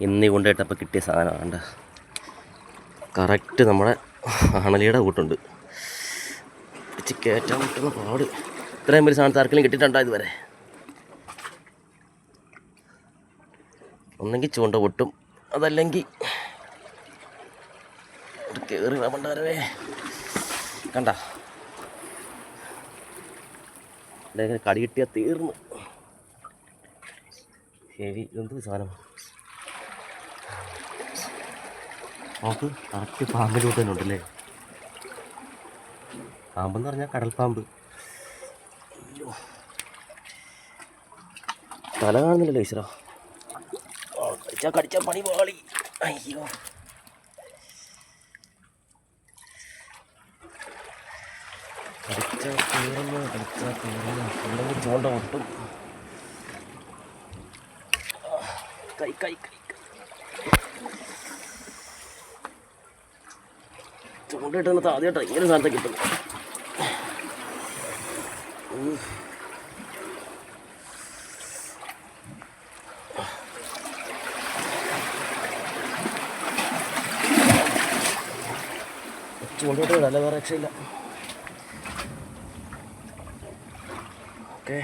ഇന്നീ കൊണ്ടുപോയിട്ടപ്പോൾ കിട്ടിയ സാധനമാണ്. കറക്റ്റ് നമ്മുടെ അണലിയുടെ കൂട്ടുണ്ട്. പിടിച്ച് കയറ്റാൻ പറ്റുന്ന പാട്. ഇത്രയും വലിയ സാധനത്ത് ആർക്കെങ്കിലും കിട്ടിയിട്ടുണ്ടോ ഇതുവരെ? ഒന്നെങ്കിൽ ചൂണ്ട പൊട്ടും, അതല്ലെങ്കിൽ കയറി വേണ്ടവരവേ. കണ്ട ഇങ്ങനെ കടി കിട്ടിയാൽ തീർന്നു. ശരി, എന്ത് സാധനം നമുക്ക് കറക്റ്റ് പാമ്പിൻ്റെ കൂട്ട് തന്നെ ഉണ്ടല്ലേ. പാമ്പെന്ന് പറഞ്ഞാൽ കടൽപ്പാമ്പ്. അയ്യോ, തല കാണുന്നില്ലല്ലോ ഈശ്വരാ. കടിച്ചാൽ പണി പാളി. അയ്യോ, കടിച്ചാൽ തീർന്നു. അല്ലെങ്കിൽ ചൂണ്ട പൊട്ടും. കൈ കൈ കൈ ചൂണ്ട കിട്ടുന്നത് ആദ്യമായിട്ടാണ് ഇങ്ങനെ സാധനത്തെ കിട്ടുന്നു. ചൂണ്ടോട്ട് നല്ല വേറെ രക്ഷയില്ല. ഓക്കെ.